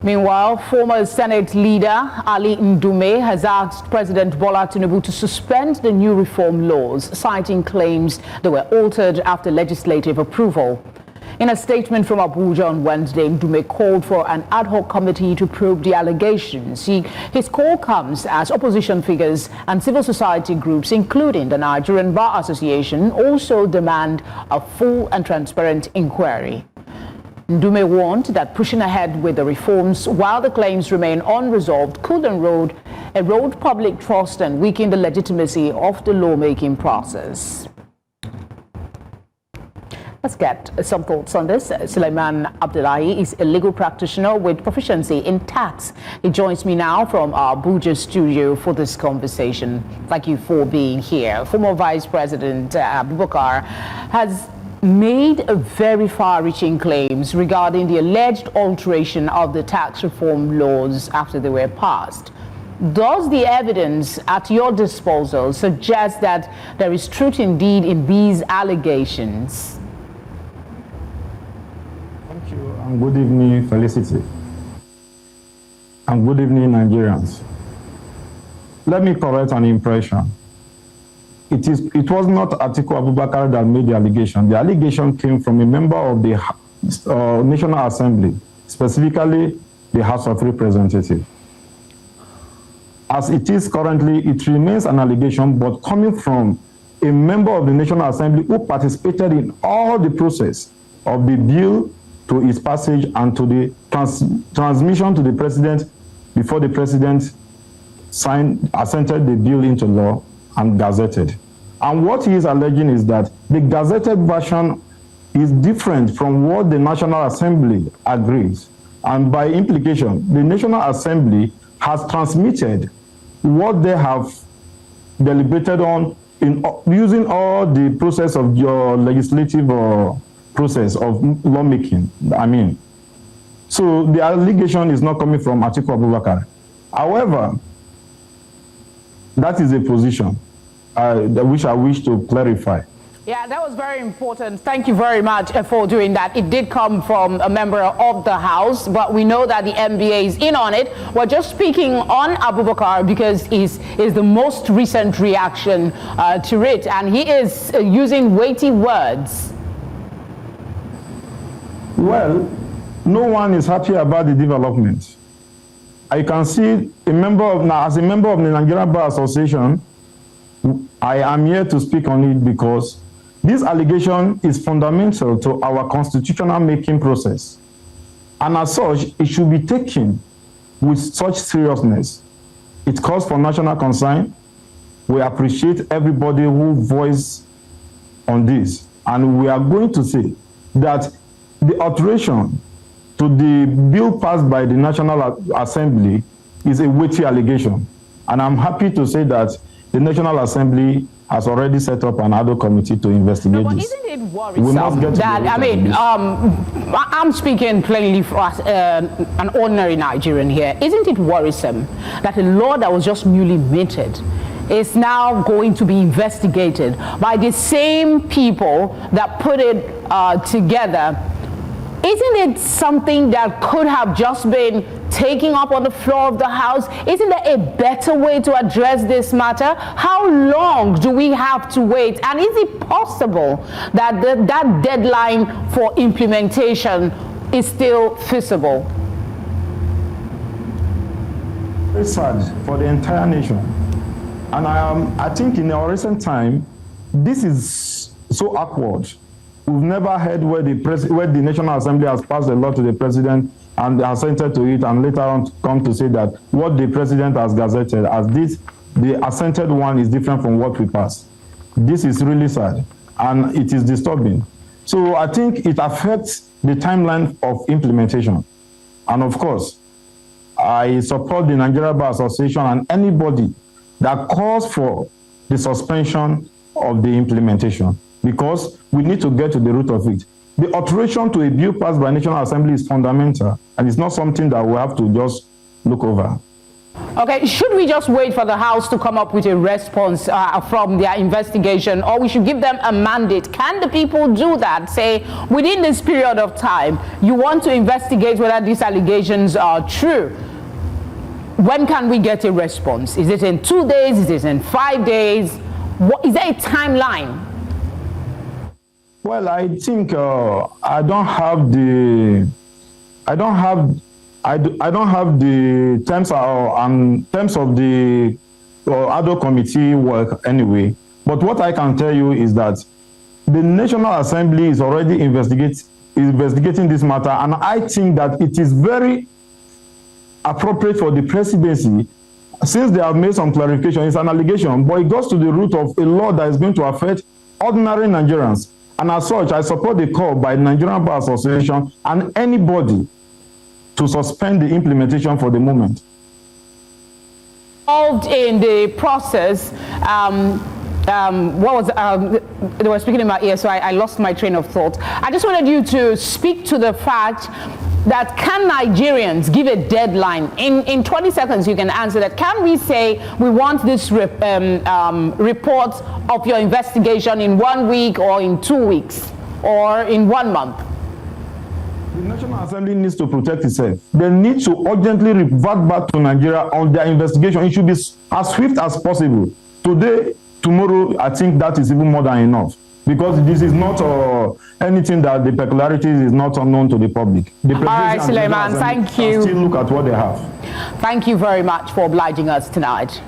Meanwhile, former Senate leader Ali Ndume has asked President Bola Tinubu to suspend the new reform laws, citing claims they were altered after legislative approval. In a statement from Abuja on Wednesday, Ndume called for an ad hoc committee to probe the allegations. His call comes as opposition figures and civil society groups, including the Nigerian Bar Association, also demand a full and transparent inquiry. Ndume warned that pushing ahead with the reforms while the claims remain unresolved could erode public trust and weaken the legitimacy of the lawmaking process. Let's get some thoughts on this. Suleiman Abdullahi is a legal practitioner with proficiency in tax. He joins me now from our Abuja studio for this conversation. Thank you for being here. Former Vice President Abubakar has made very far-reaching claims regarding the alleged alteration of the tax reform laws after they were passed. Does the evidence at your disposal suggest that there is truth indeed in these allegations? Thank you, and good evening, Felicity. And good evening, Nigerians. Let me correct an impression. It was not Atiku Abubakar that made the allegation. The allegation came from a member of the National Assembly, specifically the House of Representatives. As it is currently, it remains an allegation, but coming from a member of the National Assembly who participated in all the process of the bill to its passage and to the transmission to the President before the President assented the bill into law and gazetted. And what he is alleging is that the gazetted version is different from what the National Assembly agrees. And by implication, the National Assembly has transmitted what they have deliberated on in using all the process of your legislative process of lawmaking. So the allegation is not coming from Atiku Abubakar. However, that is a position which I wish to clarify. Yeah, that was very important. Thank you very much for doing that. It did come from a member of the House, but we know that the NBA is in on it. We're just speaking on Abubakar because is the most recent reaction to it, and he is using weighty words. Well, no one is happy about the development. I can see as a member of the Nigerian Bar Association, I am here to speak on it because this allegation is fundamental to our constitutional making process. And as such, it should be taken with such seriousness. It calls for national concern. We appreciate everybody who voiced on this. And we are going to say that the alteration to the bill passed by the National Assembly is a weighty allegation. And I'm happy to say that the National Assembly has already set up an ad hoc committee to investigate this. Isn't it worrisome that, I'm speaking plainly for an ordinary Nigerian here. Isn't it worrisome that a law that was just newly minted is now going to be investigated by the same people that put it together? Isn't it something that could have just been taken up on the floor of the House? Isn't there a better way to address this matter? How long do we have to wait? And is it possible that that deadline for implementation is still feasible? Very sad for the entire nation. And I think in our recent time, this is so awkward. We've never heard where the National Assembly has passed a law to the President and assented to it, and later on come to say that what the President has gazetted as this, the assented one is different from what we passed. This is really sad, and it is disturbing. So I think it affects the timeline of implementation. And of course, I support the Nigerian Bar Association and anybody that calls for the suspension of the implementation, because we need to get to the root of it. The alteration to a bill passed by National Assembly is fundamental, and it's not something that we have to just look over. Okay, should we just wait for the House to come up with a response from their investigation, or we should give them a mandate? Can the people do that? Say, within this period of time, you want to investigate whether these allegations are true. When can we get a response? Is it in 2 days? Is it in 5 days? Is there a timeline? Well, I think I don't have the terms of the other committee work anyway. But what I can tell you is that the National Assembly is already investigating this matter, and I think that it is very appropriate for the presidency, since they have made some clarification. It's an allegation, but it goes to the root of a law that is going to affect ordinary Nigerians. And as such, I support the call by the Nigerian Bar Association and anybody to suspend the implementation for the moment. Involved in the process, they were speaking in my ear, so I lost my train of thought. I just wanted you to speak to the fact that can Nigerians give a deadline? In 20 seconds, you can answer that. Can we say we want this report of your investigation in 1 week or in 2 weeks or in 1 month? The National Assembly needs to protect itself. They need to urgently revert back to Nigeria on their investigation. It should be as swift as possible. Today, tomorrow, I think that is even more than enough. Because this is not anything that the peculiarities is not unknown to the public. The all right, Suleiman, thank you. Still look at what they have. Thank you very much for obliging us tonight.